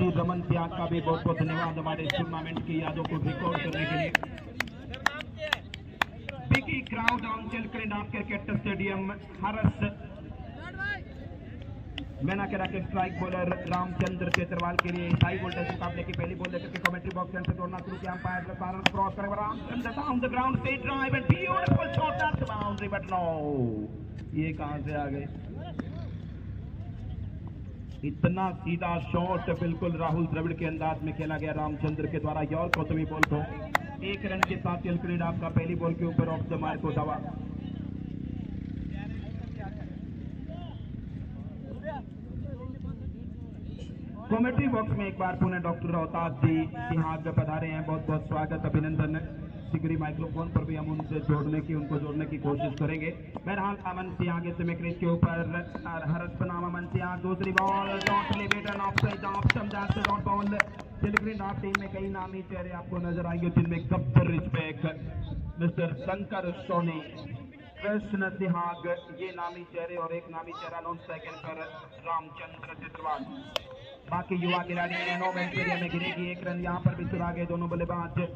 श्री रमन त्याग का भी बहुत बहुत धन्यवाद हमारे इस टूर्नामेंट की यादों को रिकॉर्ड करने के लिए। बिगी क्राउड ऑन चिलकरेंडाप क्रिकेट स्टेडियम हरस मैना के रखे स्ट्राइक बॉलर रामचंद्र तेतरवाल के लिए हाई वोल्टेज मुकाबले की पहली बॉल लेकर के कमेंट्री बॉक्स से दौड़ना शुरू किया। अंपायर का कारण क्रॉस करेगा Ramchandra down the ground straight drive and beautiful shot at the boundary but no, ये कहां से आ गए? इतना सीधा शॉट बिल्कुल राहुल द्रविड़ के अंदाज में खेला गया रामचंद्र के द्वारा। यॉर्क गौतमी बॉल को 1 रन के साथ चिलकरेंडाप का पहली बॉल के ऊपर ऑफ द मार्क को दावा। कमेंट्री बॉक्स में एक बार पुनः डॉक्टर रोहतास जी सिहाग पधारे हैं, बहुत बहुत स्वागत अभिनंदन। सिगरी माइक्रोफोन पर भी हम उनको जोड़ने की कोशिश करेंगे। बहरहाल अमन सिहाग इस समय क्रीज के ऊपर हरस बनाम अमन सिहाग, दूसरी बॉल डॉट लेवेटर offside option that's dot ball. चिलकरेंडाप टीम में कई नामी चेहरे आपको नजर आएंगे, जिनमें गब्बर रिस्पेक्ट, मिस्टर शंकर सोनी, कृष्ण सिहाग, ये नामी चेहरे और एक नामी चेहरा नॉन सेकंड पर रामचंद्र तेतरवाल। बाकी युवा खिलाड़ी नो एरिया में गिरेगी 1 रन, यहाँ पर भी चुरा गए दोनों बल्लेबाज।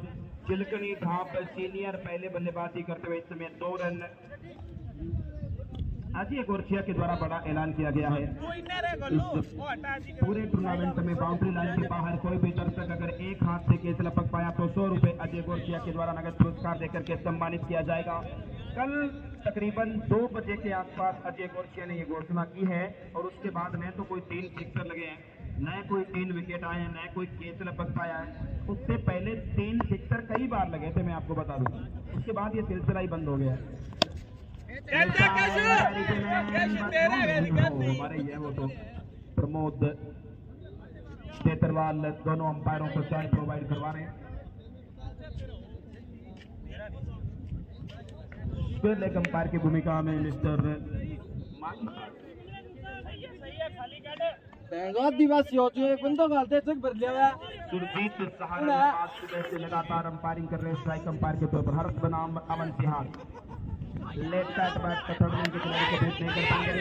चिलकरेंडाप सीनियर पहले बल्लेबाजी करते हुए इस समय 2 रन। अजय गोरखिया के द्वारा बड़ा ऐलान किया गया है, इस पूरे टूर्नामेंट में बाउंड्री लाइन के बाहर कोई भी दर्शक अगर एक हाथ से कैच लपक पाया तो 100 रुपए अजय गोरखिया के द्वारा नगद पुरस्कार देकर के सम्मानित किया जाएगा। कल तकरीबन 2 बजे के आसपास अजय गोरखिया ने ये घोषणा की है और उसके बाद न तो कोई 3 सिक्सर लगे हैं, न कोई 3 विकेट आए हैं, न कोई कैच लपक पाया है। उससे पहले 3 सिक्सर कई बार लगे थे, मैं आपको बता दूं। उसके बाद ये सिलसिला ही बंद हो गया। हमारे ये वो तो प्रमोद तेतरवाल दोनों अंपायरों को चाय प्रोवाइड करवा रहे हैं। लेग अंपायर की भूमिका में मिस्टर आदिवासी हो एक बंदो गालते चक भर लिया। सुरजीत सहारा आज सुबह से लगातार अंपायरिंग कर रहे हैं स्ट्राइक अंपायर के तौर पर। हर्ष बनाम Aman Sihag, left side bat का थर्ड के खिलाड़ी को भेज नहीं कर पाएंगे,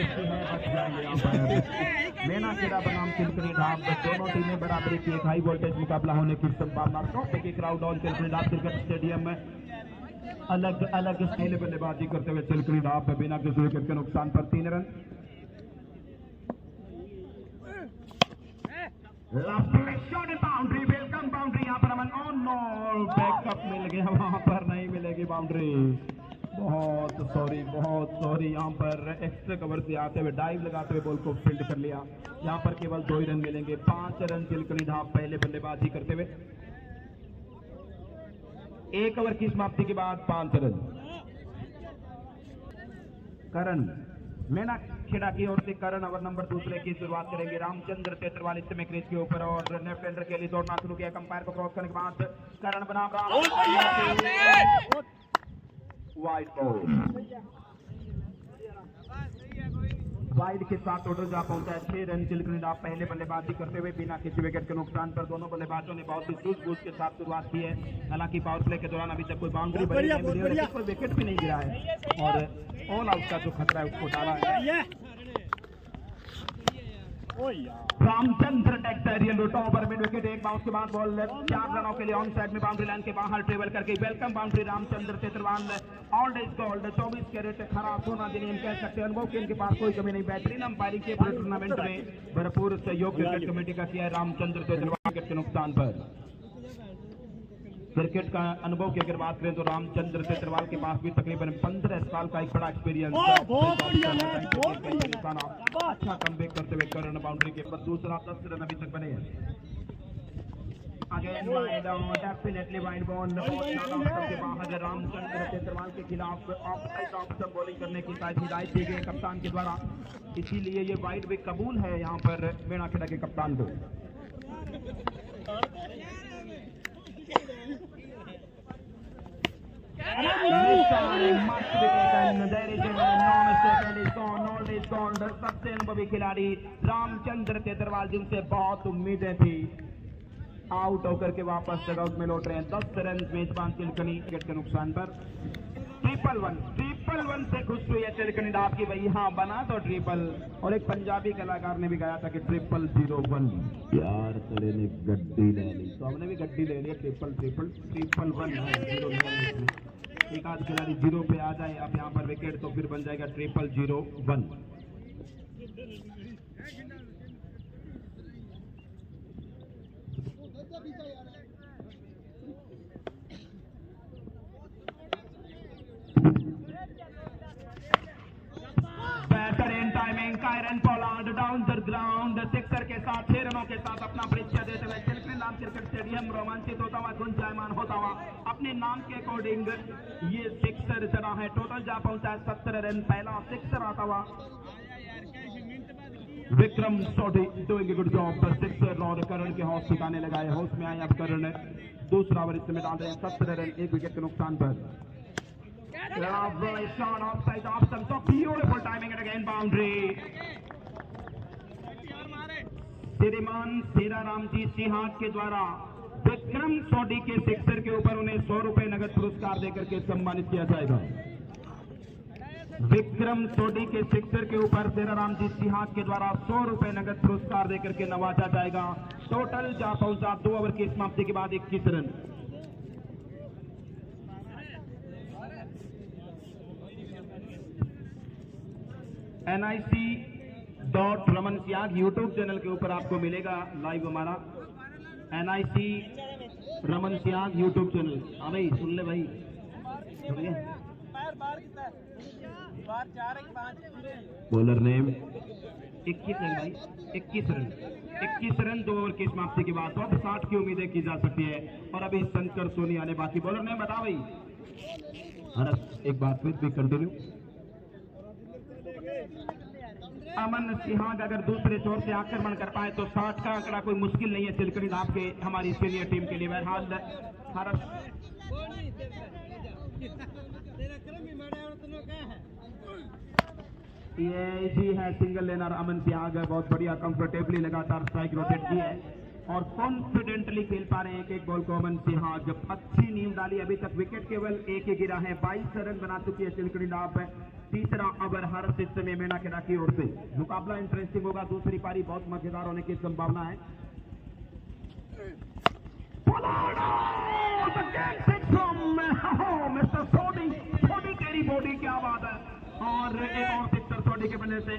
बच जाएंगे अंपायर। मेना खेड़ा बनाम चिलकरेंडाप, दोनों टीमें बराबरी की एक हाई वोल्टेज मुकाबला होने की संभावना। टॉप की क्राउड ऑन चिलकरेंडाप क्रिकेट स्टेडियम में अलग अलग स्टाइल बल्लेबाजी करते हुए चिलकरेंडाप बिना किसी विकेट के नुकसान पर 3 रन। बाउंड्री, वेलकम बाउंड्री यहाँ पर अमन ऑन नो, बैकअप मिल गया, वहां पर नहीं मिलेगी बाउंड्री। बहुत सॉरी यहाँ पर एक्स्ट्रा कवर से आते हुए डाइव लगाते हुए बॉल को फील्ड कर लिया। यहाँ पर केवल 2 ही रन मिलेंगे। 5 रन चिलकरेंडाप पहले बल्लेबाजी करते हुए। 1 ओवर की समाप्ति के बाद 5 रन। करण मेना खेड़ा की ओर से करण ओवर नंबर 2 की शुरुआत करेंगे। रामचंद्र तेतरवाल इस समय क्रीज के ऊपर और लेफ्ट हैंडर के लिए दौड़ना शुरू किया। अंपायर को क्रॉस करने के बाद करण बनाम वाइड बॉल, वाइड के साथ टोटल जा पहुंचा है 6 रन। चिलकरेंडाप पहले बल्लेबाजी करते हुए बिना किसी विकेट के नुकसान पर। दोनों बल्लेबाजों ने बहुत ही सूझबूझ के साथ शुरुआत की है। हालांकि पावर प्ले के दौरान अभी तक कोई बाउंड्री बनी नहीं मिली है, कोई विकेट भी नहीं गिरा है और ऑल आउट का जो खतरा है उसको डाला है। रामचंद्र टेक्टर लुटा ओवर मिड विकेट, 1 बाउंस के बाद बॉल 4 रनों के लिए ऑन साइड में बाउंड्री लाइन के बाहर ट्रेवल करके welcome boundary Ramchandra Tetarwal. Old is gold, 24 carat खरा सोना जिन्हें हम कह सकते हैं। अनुभव के इनके पास कोई कमी नहीं। बेहतरीन अंपायरिंग के पूरे टूर्नामेंट में भरपूर सहयोग क्रिकेट कमेटी का किया है रामचंद्र तेतरवाल विकेट के नुकसान पर। क्रिकेट का अनुभव की अगर बात करें तो रामचंद्र तेतरवाल के पास भी तकरीबन 15 साल का एक बड़ा एक्सपीरियंस है। अच्छा कमबैक करते हुए करण बाउंड्री के पर दूसरा 10 रन अभी तक बने हैं। Again wide definitely wide ball के बाहर रामचंद्र तेतरवाल के खिलाफ ऑफसाइड ऑप्शन बॉलिंग करने की हिदायत दी गई कप्तान के द्वारा, इसीलिए ये वाइड भी कबूल है यहाँ पर मेना खेड़ा के कप्तान को। सबसे अनुभवी खिलाड़ी रामचंद्र तेतरवाल, जिनसे बहुत उम्मीदें थी, आउट होकर के वापस डगआउट में लौट रहे हैं। 10 रन मेजबान चिलकनी विकेट के नुकसान पर। 1-1 ट्रिपल वन से खुश हुई है चिलकनीडाब की भाई हाँ बना तो ट्रिपल। और एक पंजाबी कलाकार ने भी गाया था कि 001 यार तेरे ने गड्डी ले ली, तो हमने भी गड्डी ले ली ट्रिपल वन है 0 एक आध खिलाड़ी 0 पे आ जाए अब यहाँ पर विकेट तो फिर बन जाएगा 001। बेहतरीन timing Kieron Pollard down the ground sixer के साथ 6 रनों के साथ अपना परिचय देते हुए चिलकनीडाब क्रिकेट स्टेडियम रोमांचित होता हुआ गुंजायमान होता हुआ अपने नाम के अकॉर्डिंग ये सिक्सर चढ़ा है। टोटल जा पहुंचा है 17 रन। पहला सिक्सर आता हुआ Vikram Sodhi doing good job sixer और करण के हौस ठिकाने लगाए, हौस में आए अब करण दूसरा ओवर इसमें डाल रहे हैं 17 रन 1 विकेट के नुकसान पर। shot offside off some so beautiful timing and again boundary। श्रीमान सीराराम जी सिंहाग के द्वारा विक्रम सोढ़ी के सिक्सर के ऊपर उन्हें 100 रुपए नगद पुरस्कार देकर के सम्मानित किया जाएगा। विक्रम सोढ़ी के सिक्सर के ऊपर सीराराम जी सिंहाग के द्वारा 100 रुपए नगद पुरस्कार देकर के नवाजा जाएगा। टोटल जा पहुंचा 2 ओवर की समाप्ति के बाद 21 रन। NIC.रमन सियाग यूट्यूब चैनल के ऊपर आपको मिलेगा लाइव हमारा NIC Raman Siyag YouTube channel. हाँ भाई सुन ले भाई, बॉलर नेम 21 रन भाई 21 रन 2 ओवर की समाप्ति के बाद तो 60 की उम्मीदें की जा सकती है। और अभी शंकर सोनी आने बाकी। बॉलर नेम बता भाई हरस एक बात फिर भी कंटिन्यू। अमन सिंहाग अगर दूसरे छोर से आक्रमण कर पाए तो 60 का आंकड़ा कोई मुश्किल नहीं है चिलकनीडाब के हमारी सीनियर टीम के लिए। बहरहाल ये जी है सिंगल लेनर अमन सिंहाग बहुत बढ़िया कंफर्टेबली लगातार स्ट्राइक रोटेट की है और कॉन्फिडेंटली खेल पा रहे हैं। एक बॉल को अमन सिंहाग अच्छी नींव डाली। अभी तक विकेट केवल एक ही गिरा है। 22 रन बना चुकी है चिलकनीडाब। तीसरा ओवर हर हिस्से में मेना खेड़ा की ओर से। मुकाबला इंटरेस्टिंग होगा। दूसरी पारी बहुत मजेदार होने की संभावना है। मिस्टर सोढ़ी कैरी बॉडी क्या बात है। और एक और सिक्सर सोढ़ी के बल्ले से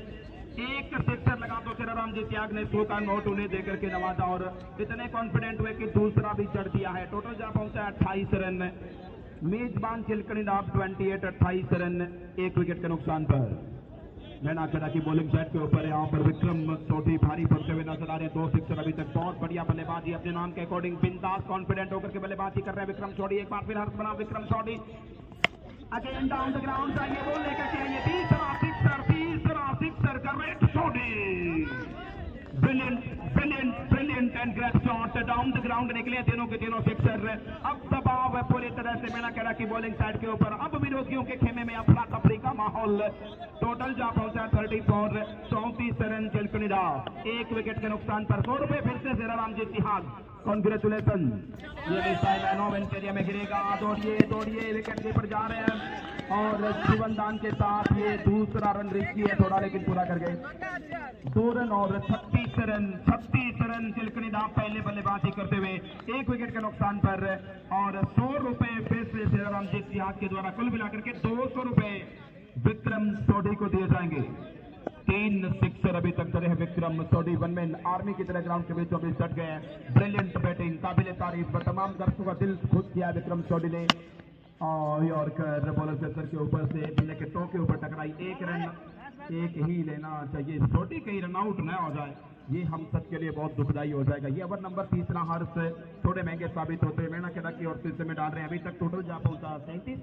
एक सिक्सर लगा तो सीराराम जी सिंहाग ने 100 का नोट उन्हें देकर के नवाजा और इतने कॉन्फिडेंट हुए कि दूसरा भी चढ़ दिया है। टोटल जा पहुंचा 28 रन। मेजबान चिलकनीडाब 28 रन 1 विकेट के नुकसान पर। मैना खेड़ा की बॉलिंग सेट के ऊपर यहाँ पर विक्रम सोढ़ी भारी पड़ते हुए नजर आ रहे हैं। 2 सिक्सर अभी तक बहुत बढ़िया बल्लेबाजी अपने नाम के अकॉर्डिंग बिंदास कॉन्फिडेंट होकर के बल्लेबाजी कर रहे हैं विक्रम सोढ़ी। एक बार फिर हर्ष बना Vikram Sodhi again down the ground चाहिए बोल लेकर के आइए। तीसरा sixer correct Sodhi brilliant and great shot down the ground निकले तीनों के तीनों सिक्सर। अब दबाव है पूरी तरह से मैना खेड़ा की बॉलिंग साइड के ऊपर। अब विरोधियों के खेमे में अफरा तफरी का माहौल। टोटल जा पहुंचा 34 रन चिलकनीडाब 1 विकेट के नुकसान पर। 100 रुपए फिर से सीराराम जी सिंहाग कॉन्ग्रेचुलेशन। ये मिसाइल एरिया में गिरेगा। दौड़िए विकेट कीपर जा रहे हैं और जीवन दान के साथ ये दूसरा रन रिस्की है थोड़ा लेकिन पूरा कर गए। 2 रन और 36 रन चिलकनीडाब पहले बल्लेबाजी करते हुए 1 विकेट के नुकसान पर। और 100 रुपए फिर से सीराराम जी सिंहाग के द्वारा कुल मिलाकर के 200 रुपए विक्रम सोढ़ी को दिए जाएंगे। 3 सिक्सर अभी तक चले हैं विक्रम सोढ़ी। वनमैन आर्मी की तरह ग्राउंड के बीचों बीच डट गए हैं। ब्रिलियंट बैटिंग काबिल तारीफ। तमाम दर्शकों का दिल खुश किया विक्रम सोढ़ी ने। और यॉर्कर बॉलर के सर के ऊपर से बल्ले के टो के ऊपर टकराई। 1 रन 1 ही लेना चाहिए। सोढ़ी कहीं रन आउट न हो जाए ये हम सब के लिए बहुत दुखदायी हो जाएगा। ये ओवर नंबर 3 हर्ष थोड़े महंगे साबित होते हैं। मैना खेड़ा की ओर से में डाल रहे हैं। अभी तक टोटल जा पहुंचा 37।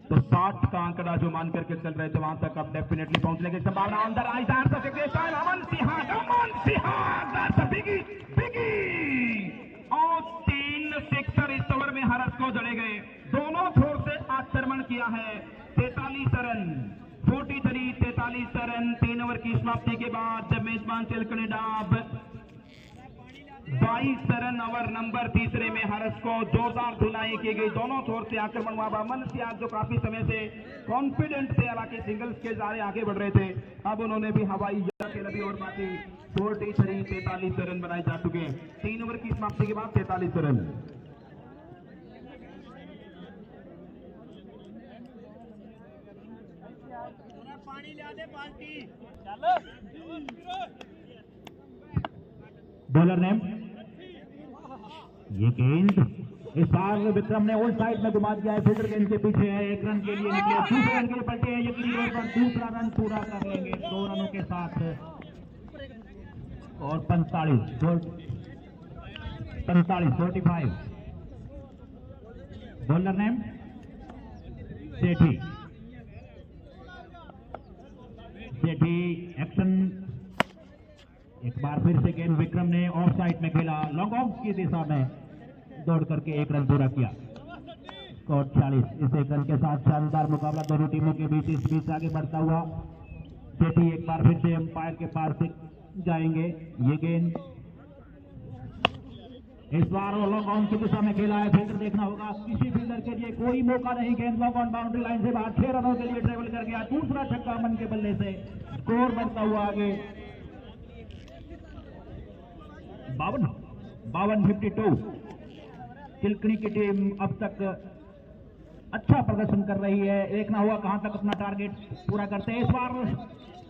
तो 60 का आंकड़ा जो मान करके चल रहे थे वहां तक अब डेफिनेटली पहुंचने की संभावना अंदर आई। अमन सिंहाग बिगी और 3 सिक्सर इस ओवर में हरस को जड़े गए। दोनों छोर से आक्रमण किया है। 43 रन 43 रन 3 ओवर की समाप्ति के बाद मेजबान चिलकनीडाब 22 रन ओवर नंबर तीसरे में हर्ष को जोरदार धुलाई की गई। दोनों छोर से आक्रमण हुआ। अमन सियाज जो काफी समय से कॉन्फिडेंट थे, हालांकि सिंगल्स के जारे आगे बढ़ रहे थे, अब उन्होंने भी हवाई जहाज लगी और बाकी 43 रन बनाए जा चुके हैं। 3 ओवर की समाप्ति के बाद 43 रन। बॉलर नेम ये गेंद इस बार विक्रम ने ओल्ड साइड में घुमा दिया है। फील्डर गेंद के पीछे है, 1 रन के लिए निकले, दूसरे रन के लिए पलटे हैं। यकीनी ओवर पर दूसरा रन पूरा कर लेंगे 2 रनों के साथ और 45। बॉलर नेम सेठी एक्शन। एक बार फिर से गेंद विक्रम ने ऑफ साइड में खेला, लॉन्ग ऑफ की दिशा में दौड़ करके 1 रन पूरा किया। स्कोर 46। इस 1 रन के साथ शानदार मुकाबला दोनों टीमों के बीच इस बीच आगे बढ़ता हुआ। सेठी एक बार फिर से अंपायर के पार से जाएंगे। ये गेंद इस बार लॉन्ग ऑन की दिशा में खेला है। फील्डर देखना होगा, किसी फील्डर के लिए कोई मौका नहीं। गेंद लॉन्ग ऑन बाउंड्री लाइन से बाहर 6 रनों के लिए ट्रेवल कर गया। दूसरा छक्का अमन के बल्ले से, स्कोर बढ़ता हुआ आगे 52। चिलकनी की टीम अब तक अच्छा प्रदर्शन कर रही है। देखना हुआ कहां तक अपना टारगेट पूरा करते हैं। इस बार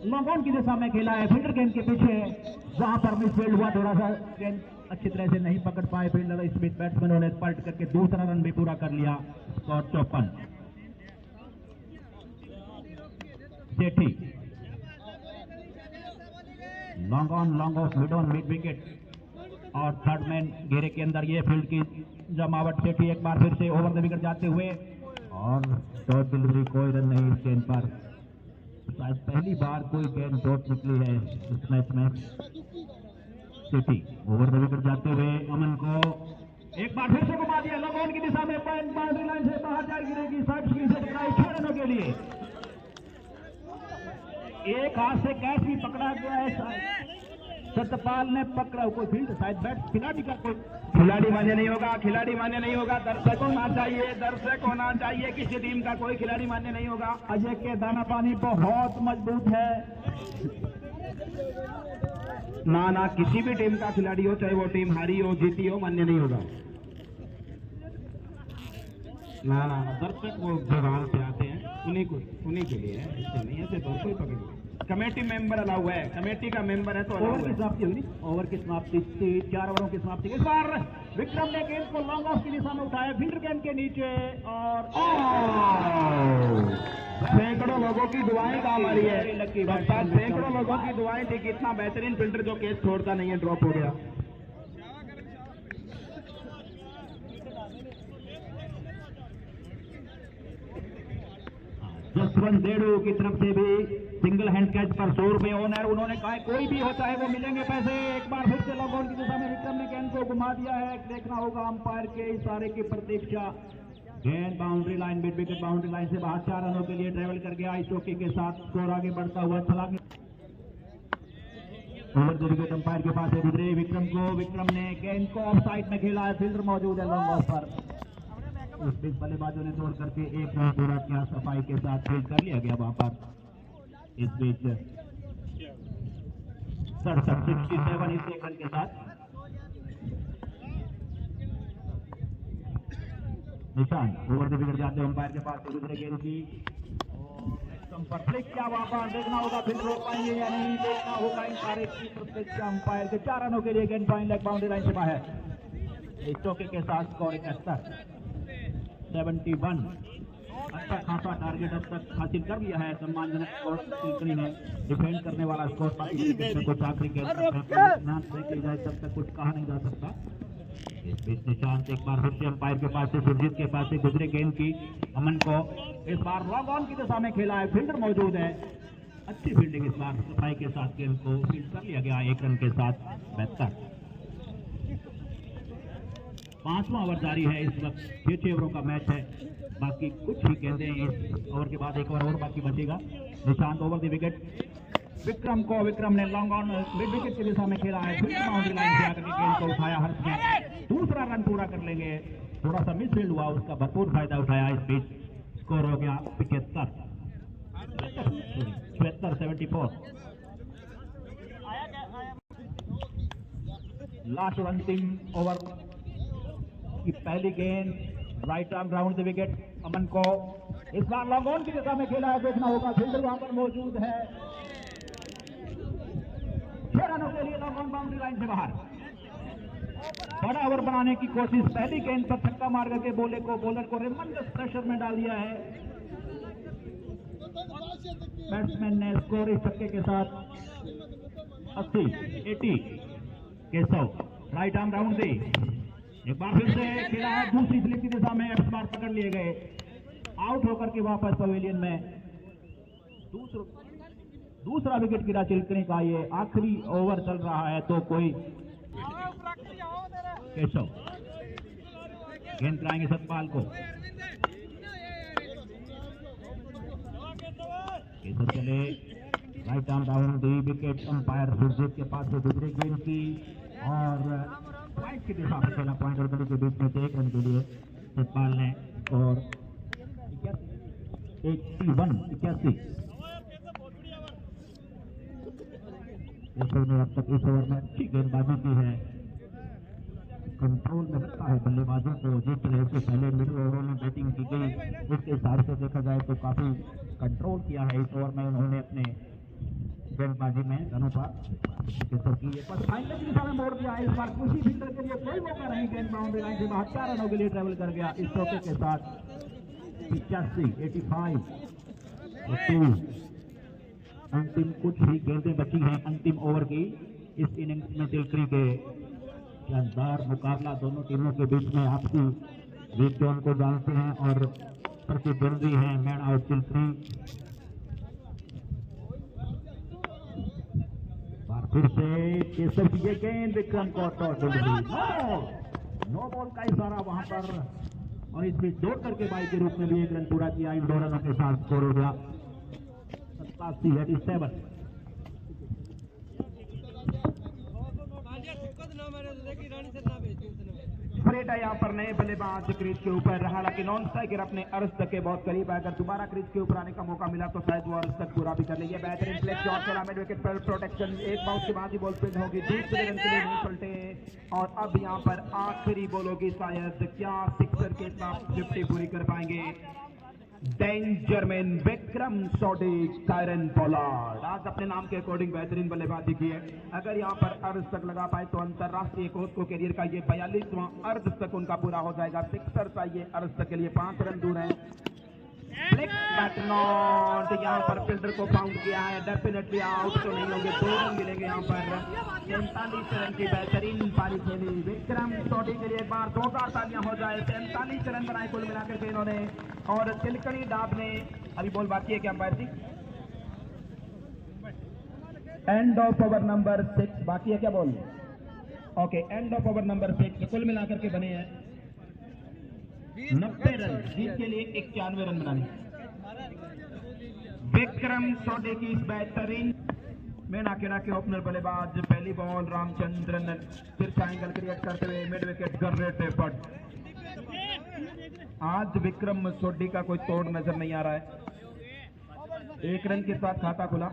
लॉन्ग ऑन की दिशा में खेला है। फील्डर गेंद के पीछे है, वहां पर मिसफील्ड हुआ, थोड़ा सा गेंद अच्छी तरह से नहीं पकड़ पाए फील्डर। इस बीच बैट्समैनों ने पलट करके दूसरा रन भी पूरा कर लिया। Score 54। Sethi long on, long off, mid on, mid wicket और थर्ड मैन घेरे के अंदर। ये फील्ड की जमावट। सेठी एक बार फिर से ओवर द विकेट जाते हुए और डॉट डिलीवरी, कोई रन नहीं इस गेंद पर। शायद पहली बार कोई गेंद डॉट निकली है इस मैच में। सेठी ओवर द विकेट जाते हुए अमन को एक बार फिर से घुमा दिया। लॉन्ग ऑन की दिशा में बाउंड्री लाइन से बाहर जा गिरेगी। साइड स्क्रीन से टकराई 6 रनों के लिए। एक हाथ से कैच भी पकड़ा गया है। सत्यपाल ने पकड़ा, कोई फील्ड शायद बैट खिलाड़ी का कोई खिलाड़ी मान्य नहीं होगा। खिलाड़ी मान्य नहीं होगा, दर्शक होना चाहिए। दर्शक होना चाहिए, किसी टीम का कोई खिलाड़ी मान्य नहीं होगा। अजय के दाना पानी बहुत मजबूत है। ना किसी भी टीम का खिलाड़ी हो, चाहे वो टीम हारी हो जीती हो, मान्य नहीं होगा। ना दर्शक वो जवाब से आते हैं, उन्हीं के लिए है, इससे नहीं है। तो कोई पकड़ कमेटी मेंबर अलाउ है, कमेटी का मेंबर है तो ओवर की समाप्ति हुई। ओवर की समाप्ति 4 ओवरों की समाप्ति। इस बार विक्रम ने गेंद को लॉन्ग ऑफ की दिशा में उठाया, फील्डर गेंद के नीचे और सैकड़ों लोगों की दुआएं काम आ रही है। सैकड़ों लोगों की दुआएं थी कि इतना बेहतरीन फील्डर जो केस छोड़ता नहीं है, ड्रॉप हो गया। जसवंत देड़ू की तरफ से भी सिंगल हैंड कैच पर 100 रुपए ऑनर। उन्होंने कहा कोई भी होता है वो मिलेंगे पैसे। एक बार फिर से लॉन्ग ऑन की दिशा में विक्रम ने गेंद को घुमा दिया है। देखना होगा अंपायर के इशारे की प्रतीक्षा। गेंद boundary line, mid wicket boundary line से बाहर 4 रनों के लिए ट्रेवल कर गया। इस चौके के साथ स्कोर आगे बढ़ता हुआ चला गया। ओवर द विकेट अंपायर के पास गुजरे विक्रम को। विक्रम ने गेंद को ऑफ साइड में खेला है, फील्डर मौजूद है लॉन्ग ऑफ पर। उस बीच बल्लेबाजों ने तोड़ करके 1 रन पूरा किया। सफाई के साथ फील्ड कर लिया गया वहां पर। इस बीच 67 इस 1 रन के साथ निशान ओवर द विकेट जाते अंपायर के पास गुजरे गेंद की पर फ्लिक किया। वहां पर देखना होगा फील्ड रोक पाएंगे या नहीं, देखना होगा अंपायर की प्रतीक्षा। अंपायर के 4 रनों के लिए गेंद पॉइंट लेग बाउंड्री लाइन से बाहर। इस चौके के साथ स्कोर 71। अच्छा खासा टारगेट अब तक हासिल कर लिया है। सम्मानजनक स्कोर चिलकनी है। डिफेंड करने वाला स्कोर कुछ आखिरी गेंद जाए तब तक कुछ कहा नहीं जा सकता। इस बीच निशांत एक बार फिर से अंपायर के पास से सुरजीत के पास से गुजरे गेंद की अमन को। इस बार लॉन्ग ऑन की दिशा में खेला है, फील्डर मौजूद है। अच्छी फील्डिंग इस बार सफाई के साथ गेंद को फील्ड कर लिया गया 1 रन के साथ। 72। 5वां ओवर जारी है इस वक्त। 6 ओवरों का मैच है, बाकी कुछ ही गेंदें इस ओवर के बाद 1 ओवर और बाकी बचेगा। Nishant over the wicket Vikram ने लॉन्ग ऑन मिड विकेट की दिशा में खेला है, बाउंड्री लाइन से आकर के गेंद को उठाया हर्ष ने, दूसरा रन पूरा कर लेंगे। थोड़ा सा मिसफील्ड हुआ, उसका भरपूर फायदा उठाया इस बीच। स्कोर हो गया 74। लास्ट और अंतिम ओवर की पहली गेंद right arm round the wicket. Aman को इस बार लॉन्ग ऑन की दिशा में खेला है, देखना होगा फील्डर वहां पर मौजूद है। 6 रनों के लिए लॉन्ग ऑन बाउंड्री लाइन से बाहर। बड़ा ओवर बनाने की कोशिश, पहली गेंद पर छक्का मार करके बॉलर को ट्रेमेंडस प्रेशर में डाल दिया है बैट्समैन ने। स्कोर इस छक्के के साथ 80 केशव राइट आर्म राउंड दे, एक बार फिर से खेला है दूसरी स्लिप की दिशा में, इस बार पकड़ लिए गए, आउट होकर के वापस पवेलियन में। दूसरा विकेट गिरा चिल्कने का, ये आखिरी ओवर चल रहा है तो कोई केशव गेंद कराएंगे सतपाल को। केशव चले राइट आर्म राउंड दी, विकेट अंपायर सुरजीत के पास से दूसरी गेंद की और पॉइंट की दिशा में खेला, पॉइंट और गली के बीच में 1 रन के लिए सतपाल ने। और 81 ने अब तक इस ओवर में अच्छी गेंदबाजी की है, कंट्रोल में रखता है बल्लेबाजों को। जिस तरह से पहले मिडिल ओवरों में बैटिंग की गई उसके हिसाब से देखा जाए तो काफी कंट्रोल किया है इस ओवर में उन्होंने अपने गेंदबाजी में रनों पर की। फाइनल की दिशा में मोड़ दिया है, इस बार किसी फील्डर के लिए कोई मौका नहीं, गेंद बाउंड्री लाइन से 72 रनों के लिए ट्रेवल कर गया इस चौके के साथ। 85 अंतिम कुछ ही गेंदें बची हैं अंतिम ओवर की इस इनिंग्स में। चिल्करी के शानदार मुकाबला दोनों टीमों के बीच में, आपसी लीग जोन को जानते हैं और प्रतिद्वंदी हैं मैन आउट चिल्करी। फिर से केशव की ये गेंद विक्रम को नो बॉल का इशारा वहां पर, और इस बीच दौड़ करके बाई के रूप में भी 1 रन पूरा किया इन 2 रनों के साथ। स्कोर हो गया 87। परेड है यहाँ पर नए बल्लेबाज क्रीज के ऊपर, हालांकि नॉन स्ट्राइकर अपने अर्श तक के बहुत करीब है। अगर दोबारा क्रीज के ऊपर आने का मौका मिला तो शायद वो अर्श तक पूरा भी कर लेंगे। बेहतरीन फ्लेक्स शॉट चला, मिड विकेट पर प्रोटेक्शन, एक बाउंस के बाद ही बॉल स्पिन होगी, दूसरे रन के लिए नहीं पलटे। और अब यहाँ पर आखिरी बॉल होगी, शायद क्या सिक्सर के साथ 50 पूरी कर पाएंगे डेंजर मैन विक्रम सोडी कायरन पोलार्ड। आज अपने नाम के अकॉर्डिंग बेहतरीन बल्लेबाजी की है। अगर यहाँ पर अर्ध तक लगा पाए तो अंतरराष्ट्रीय कोच को कैरियर का ये 42वां अर्ध तक उनका पूरा हो जाएगा। सिक्सर चाहिए अर्ध तक के लिए, 5 रन दूर है। यहाँ पर फील्डर को फाउंड किया है, डेफिनेटली आउट तो नहीं होंगे, 2 रन मिलेंगे यहाँ पर। 43 रन की बेहतरीन पारी खेली विक्रम सोडी के लिए, एक बार 2 तालियां हो जाए। 43 रन बनाए कुल मिलाकर के इन्होंने। और तिलकड़ी डाब ने अभी बॉल बाकी है क्या अंपायर जी? एंड ऑफ ओवर नंबर 6 बाकी है क्या ball? Okay, end of over number 6 कुल मिलाकर के बने हैं 90 रन, जिसके लिए 91 रन बनाने। विक्रम सोडी की इस बेहतरीन मेनाकेड़ा के ओपनर बल्लेबाज, पहली बॉल रामचंद्रन तिरछा एंगल क्रिएट करते हुए मिड विकेट कर रहे थे, बट आज विक्रम सोडी का कोई तोड़ नजर नहीं आ रहा है। 1 रन के साथ खाता खुला।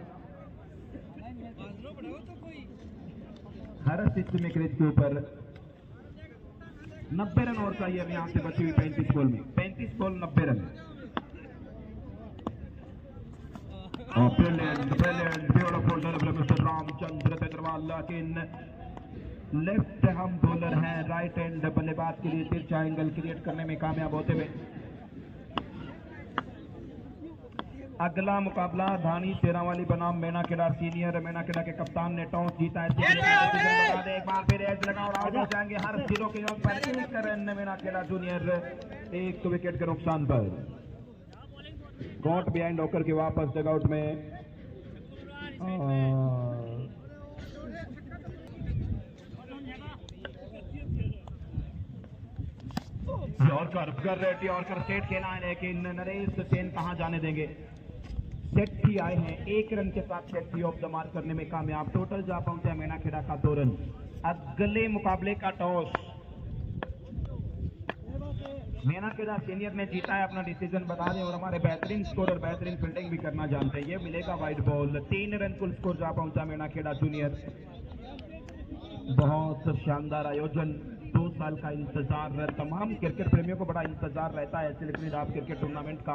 हर स्थिति में क्रीज के ऊपर 90 रन और चाहिए अभी यहाँ से बची हुई 35 बॉल में। 35 बॉल 90 रन। Beautiful delivery mister Ramchandra Agarwal, लेकिन लेफ्ट हम बॉलर हैं, राइट हैंड बल्लेबाज के लिए तिरछा एंगल क्रिएट करने में कामयाब होते हुए। अगला मुकाबला धानी तेरावाली बनाम मेनाकेड़ा सीनियर। मेनाकेड़ा के कप्तान ने टॉस जीता है। एक बार फिर एज लगा और आउट हो जाएंगे हर 0 के योग पर 1 रन मेनाकेड़ा जूनियर 1 विकेट के नुकसान पर। कॉट बिहाइंड होकर के वापस डगआउट में। यॉर्कर कर रहे थे, यॉर्कर स्टेट खेला है, लेकिन नरेश सेन कहां जाने देंगे। सेठी आए हैं, 1 रन के साथ सेठी ऑफ द मार्क करने में कामयाब। टोटल जा पहुंचा मेनाखेड़ा का 2 रन। अगले मुकाबले का टॉस मेनाखेड़ा सीनियर ने जीता है, अपना डिसीजन बता दें। और हमारे बेहतरीन स्कोरर बेहतरीन फील्डिंग भी करना जानते हैं, ये मिलेगा वाइड बॉल। 3 रन कुल स्कोर जा पहुंचा मेनाखेड़ा जूनियर। बहुत शानदार आयोजन, 2 साल का इंतजार, तमाम क्रिकेट प्रेमियों को बड़ा इंतजार रहता है सिलकनी डाब क्रिकेट टूर्नामेंट का।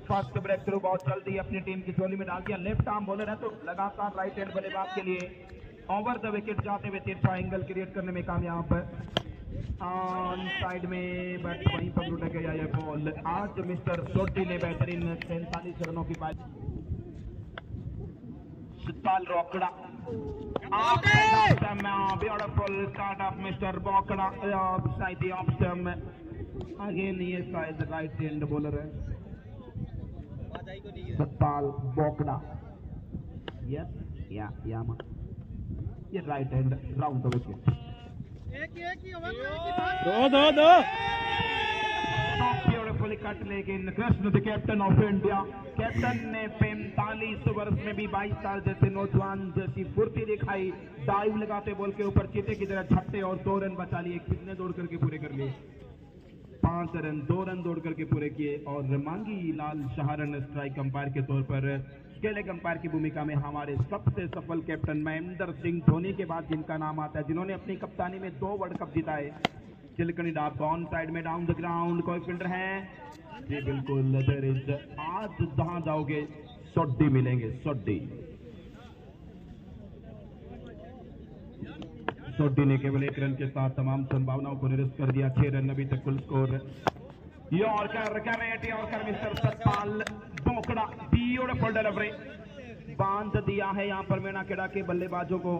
फर्स्ट ब्रेक थ्रू बहुत जल्दी अपनी टीम की झोली में डाल दिया। लेफ्ट आर्म बॉलर है तो लगातार राइट हैंड बल्लेबाज के लिए ओवर द विकेट जाते हुए तिरछा एंगल क्रिएट करने में कामयाब। ऑन साइड में बट वहीं पर लुट गया ये बॉल। आज मिस्टर सोटी ने बेहतरीन 43 रनों की पारी। Satpal Rokda, beautiful start off mister Bokda, side the off stump. Again ये शायद राइट हैंड बॉलर है सतपाल बोकड़ा। यस या ये right hand round the wicket. दो ब्यूटीफुली कट, लेकिन Krishna the captain of India, captain ने 45 वर्ष में भी 22 साल जैसे नौजवान जैसी फुर्ती दिखाई। डाइव लगाते बॉल के ऊपर चीते की तरह छट्टे और 2 रन बचा लिए। कितने दौड़ करके पूरे कर लिए? 5 रन, 2 रन दौड़ करके पूरे किए। और मांगी लाल शहारन स्ट्राइक अंपायर के तौर पर स्केलिंग अंपायर की भूमिका में हमारे सबसे सफल कैप्टन महेंद्र सिंह धोनी के बाद जिनका नाम आता है, जिन्होंने अपनी कप्तानी में 2 वर्ल्ड कप जिताए। चिलकनी डाब ऑन साइड में डाउन द ग्राउंड, कोई फील्डर है जी? बिल्कुल, देयर इज। आज जहां जाओगे सोड्डी मिलेंगे, सोड्डी। सोड्डी ने केवल 1 रन के साथ तमाम संभावनाओं को निरस्त कर दिया। 6 रन अभी तक कुल स्कोर। यॉर्कर कैरेट, yorker mister Satpal Bokda, beautiful delivery, बांध दिया है यहां पर मेनाखेड़ा के बल्लेबाजों को।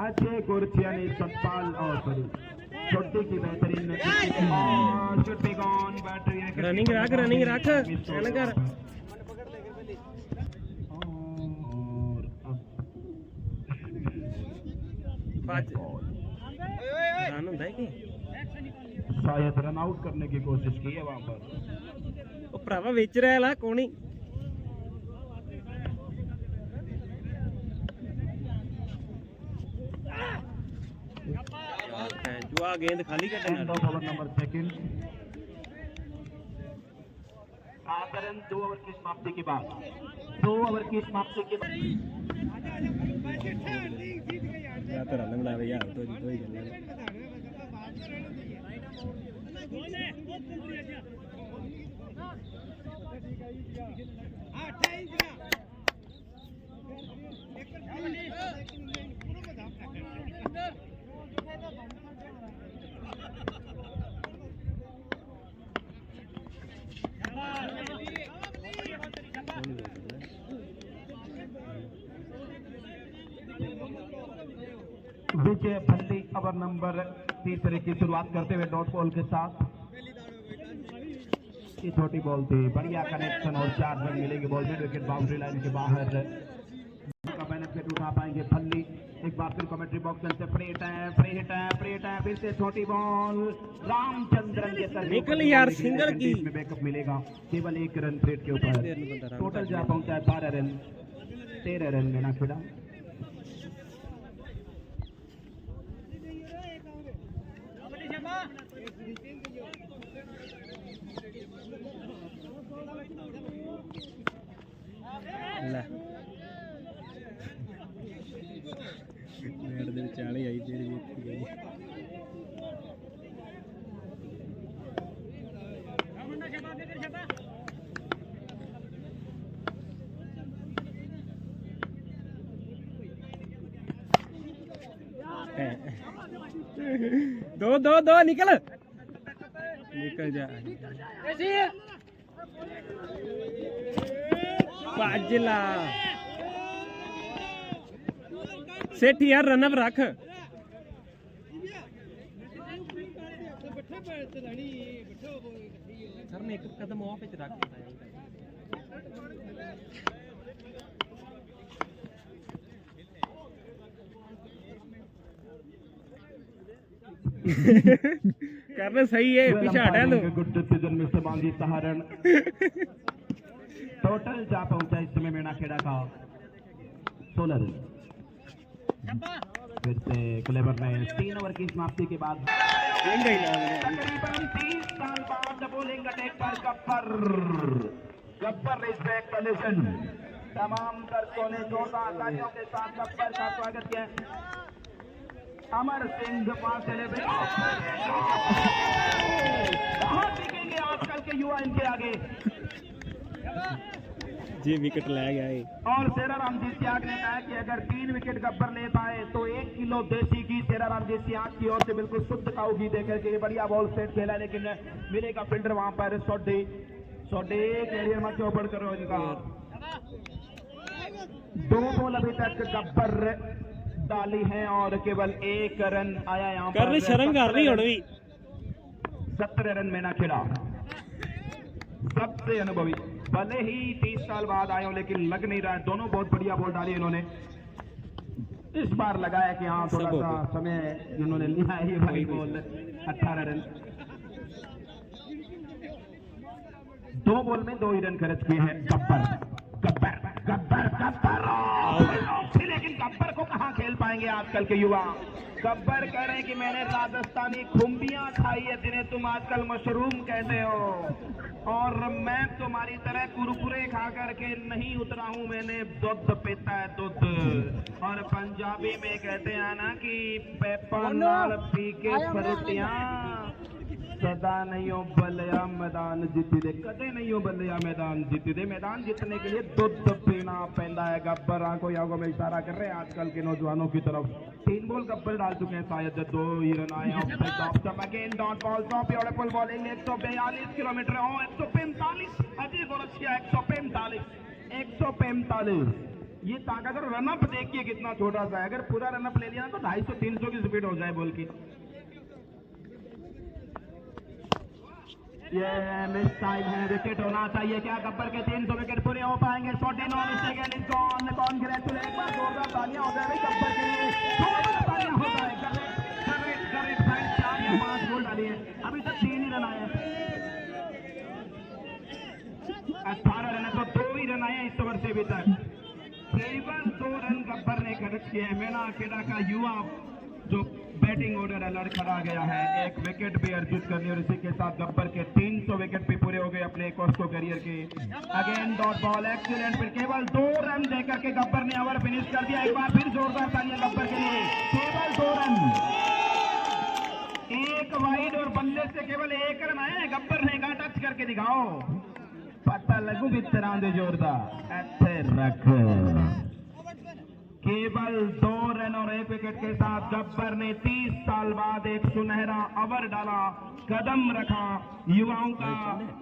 अजय गुरथिया ने सतपाल और छोटी की बेहतरीन रनिंग रख कर। शायद रन आउट करने की कोशिश की है वहां पर। भरावा बेच रहा है कौन ही जुआ गेंद खाली ओवर नंबर 2 आकरण 2 ओवर की समाप्ति के बाद 2 ओवर की समाप्ति के बाद रन बना भैया तो ही विजय भल्ली ओवर नंबर 3 की शुरुआत करते हुए डॉट बॉल के साथ। ये छोटी बॉल थी, बढ़िया कनेक्शन और 4 रन मिलेंगे। Ball mid wicket boundary line के बाहर का बेनिफिट उठा पाएंगे भल्ली। एक बार फिर कमेंट्री बॉक्स से फ्री हिट है, फिर से छोटी बॉल रामचंद्रन के सर निकल यार, सिंगल की में बैकअप मिलेगा। केवल 1 रन प्लेट के ऊपर। टोटल जा पहुंचा है 12 रन, 13 रन मेनाखेड़ा। चाली आई तेरी गई। दो निकल जा पाजला सेठ यार रनअप रख सर ने एक कदम ऑफ पे रख दिया करना सही है पीछे हटा लो गुड डिसीजन मिस्टर मांगी सहारण टोटल जा पहुंचा इस समय मेनाखेड़ा का 16 रन। फिर से क्लेवर ने 3 ओवर की समाप्ति के बाद तकरीबन 30 साल बाद बोलिंग अटैक पर गब्बर इज बैक कलेक्शन। तमाम दर्शकों ने जोरदार तालियों के साथ गब्बर का स्वागत किया। अमर सिंह फासले में कहाँ दिखेंगे आजकल के युवा इनके आगे। जी विकेट ले गया है और सेरारामजी त्याग ने कहा कि अगर 3 विकेट गब्बर ले पाए तो 1 किलो देसी घी सेरारामजी त्याग की ओर से बिल्कुल शुद्ध काऊ घी देकर के बढ़िया बॉल सेट खेला, लेकिन मिलेगा फील्डर वहां पर सोडी कैरियर में चौपड़ करो इनका। 2 बॉल अभी तक गब्बर डाली है और केवल 1 रन आया यहाँ पर। शर्म कर रही होड़ी 17 रन में ना खेला। सबसे अनुभवी भले ही 30 साल बाद आए हो लेकिन लग नहीं रहा है। दोनों बहुत बढ़िया बॉल डाली इन्होंने। इस बार लगाया कि हाँ थोड़ा सा समय इन्होंने लिया है ये वाली बॉल। 18 रन 2 बॉल में 2 ही रन खर्च किए हैं गब्बर। लेकिन गब्बर को कहाँ खेल पाएंगे आजकल के युवा। गब्बर कह रहे हैं कि मैंने राजस्थानी खुम्बियां खाई है जिन्हें तुम आजकल मशरूम कहते हो, और मैं तुम्हारी तरह कुरकुरे खा करके नहीं उतरा हूं। मैंने दूध पीता है दूध। और पंजाबी में कहते हैं ना कि पेपा नाल पी के फरुटियां सदा नहीं हो बलिया मैदान जीती दे, कदे नहीं हो बलिया मैदान जीती दे। मैदान जीतने के लिए दूध पीना पैदा है। गब्बर आंखों आंखों में इशारा कर रहे हैं आजकल के नौजवानों की तरफ। 3 बॉल गब्बर डाल चुके हैं, शायद 2 ही रन आए। Again dot ball top beautiful bowling 142 kilometre 145 अजीब और अच्छी 145 ये ताकत। रनअप देखिए कितना छोटा सा है। अगर पूरा रनअप ले लिया तो 250-300 की स्पीड हो जाए बॉल की। ये मिस टाइम है, विकेट होना चाहिए। क्या गब्बर के 300 विकेट पूरे हो पाएंगे? 49 सेकंड इज गॉन। कांग्रेचुलेट, एक बार जोरदार तालियां हो जाए गब्बर के लिए। जोरदार तालियां हो जाए। करेक्ट 4 या 5 गोल डाली है, अभी तक 3 ही रन आए हैं। 18 रन है तो 2 ही रन आए हैं इस ओवर से अभी तक। केवल 2 रन गब्बर ने खर्च किए हैं। मेनाखेड़ा का युवा जो बैटिंग ऑर्डर अलर्ट करा गया है, 1 विकेट भी अर्जित करनी और इसी के साथ गब्बर के 300 विकेट भी पूरे हो गए अपने कोस्टो करियर के। Again dot ball excellent. फिर केवल 2 रन देकर के गब्बर ने ओवर फिनिश कर दिया। एक बार फिर जोरदार तालियां गब्बर के लिए। केवल 2 रन, 1 वाइड और बल्ले से केवल 1 रन आए हैं। गब्बर ने कहा टच करके दिखाओ, पता लगू भी तरह दे जोरदार ऐसे रख। केवल 2 रन और 1 विकेट के साथ गब्बर ने 30 साल बाद एक सुनहरा ओवर डाला, कदम रखा, युवाओं का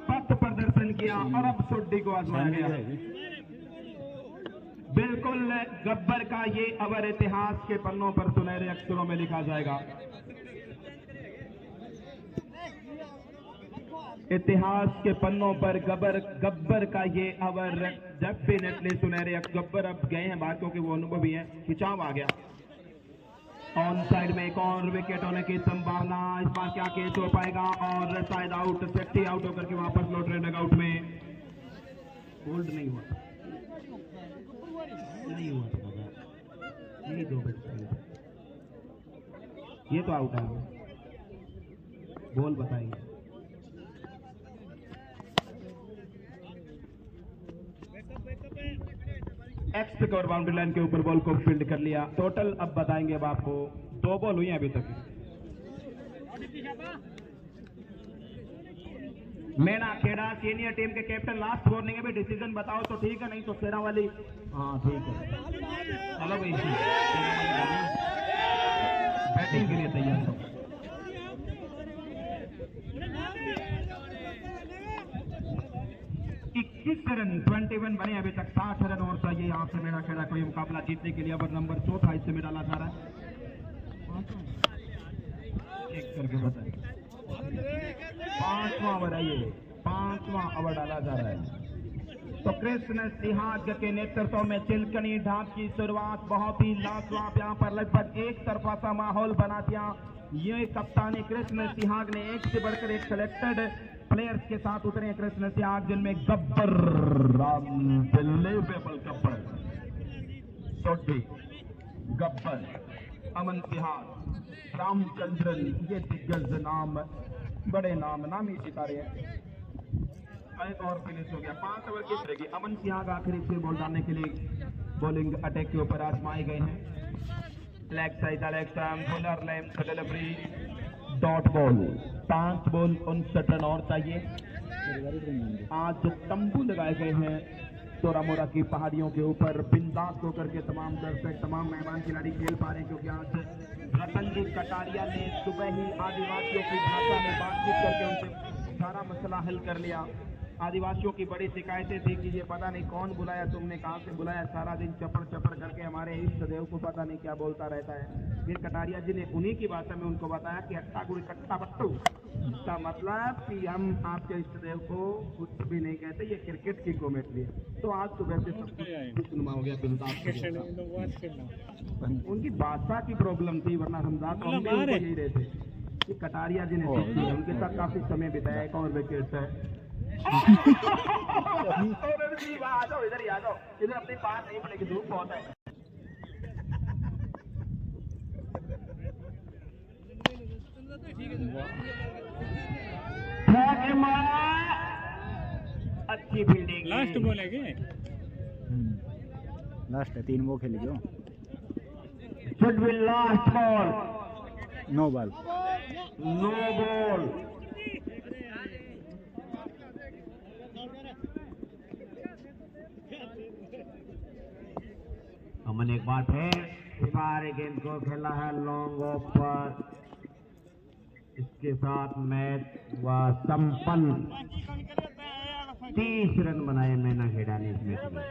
पथ प्रदर्शन किया और अब सोड्डी को आजमाया गया। बिल्कुल गब्बर का ये ओवर इतिहास के पन्नों पर सुनहरे अक्षरों में लिखा जाएगा। इतिहास के पन्नों पर गब्बर का ये ओवर डेफिनेटली सुनहरे। गब्बर अब गए हैं बात क्योंकि वो अनुभवी है। खिंचाव आ गया। ऑन साइड में एक और विकेट होने की संभावना। इस बार क्या केस हो पाएगा? और शायद आउट, सेफ्टी आउट होकर के वापस लौट रहे डगआउट में। होल्ड नहीं हुआ यही 2 विकेट, ये तो आउट है। बॉल बताइए। एक्स स्कोर बाउंड्री लाइन के ऊपर बॉल को फील्ड कर लिया। टोटल अब बताएंगे अब आपको। 2 बॉल हुई हैं अभी तक। मेनाखेड़ा सीनियर टीम के कैप्टन लास्ट वार्निंग है, भी डिसीजन बताओ तो ठीक है, नहीं तो शेरा वाली। हाँ ठीक है, चलो भाई बैटिंग के लिए तैयार हो। 21 रन 21 बने अभी तक। 60 रन और चाहिए यहाँ से मेनाखेड़ा को ये मुकाबला जीतने के लिए। ओवर नंबर 4 हिस्से में डाला जा रहा है। चेक करके बताइए 5वां ओवर है ये। 5वां ओवर डाला जा रहा है। तो कृष्ण सिंहाग के नेतृत्व में चिलकनी ढाक की शुरुआत बहुत ही लाजवाब, यहाँ पर लगभग एक तरफा सा माहौल बना दिया। ये कप्तानी कृष्ण सिंहाग ने, एक से बढ़कर एक सिलेक्टेड प्लेयर्स के साथ उतरे कृष्ण सिंहाग, जिनमें गब्बर, अनबिलीवेबल गब्बर, सोढ़ी, गब्बर, अमन सिंहाग, रामचंद्रन, ये दिग्गज नाम, बड़े नामी सितारे हैं। एक और फिनिश हो गया। 5 ओवर की रहेगी। अमन सिंहाग आखिरी फिर बॉल डालने के लिए बॉलिंग अटैक के ऊपर आजमाए गए हैं। Leg side bowler length delivery, dot ball. 5 ball 59 run और चाहिए। आज तंबू लगाए गए हैं तोरा मोरा की पहाड़ियों के ऊपर, बिंदास होकर के तमाम दर्शक, तमाम मेहमान खिलाड़ी खेल पा रहे हैं, क्योंकि आज रतन जी कटारिया ने सुबह ही आदिवासियों की भाषा में बातचीत करके उनसे सारा मसला हल कर लिया। आदिवासियों की बड़ी शिकायतें थी कि ये पता नहीं कौन बुलाया, तुमने कहाँ से बुलाया, सारा दिन चपड़ चपड़ करके हमारे इष्ट देव को पता नहीं क्या बोलता रहता है। फिर कटारिया जी ने उन्हीं की भाषा में उनको बताया कि अट्टा गुड़ी कट्टा बट्टू, इसका मतलब कि हम आपके इष्ट देव को कुछ भी नहीं कहते, ये क्रिकेट की कॉमेंट्री है। तो आज सुबह से सब कुछ सुनमा हो गया बिंदास। उनकी भाषा की प्रॉब्लम थी, वरना समझा तो हम भी उनको यही रहते कि कटारिया जी ने उनके साथ काफी समय बिताया। एक और विकेट है। आ जाओ इधर ही आ जाओ, इधर अपनी बात नहीं पड़ेगी, धूप बहुत है। अच्छी फील्डिंग। लास्ट बॉल है क्या? लास्ट है, 3 वो खेली जो should be last ball, no ball, no ball. Aman एक बार फिर सारे गेंद को खेला है लॉन्ग ऑफ पर। इसके साथ मैच व संपन्न। 30 रन बनाए मैना खेड़ा ने इस मैच में।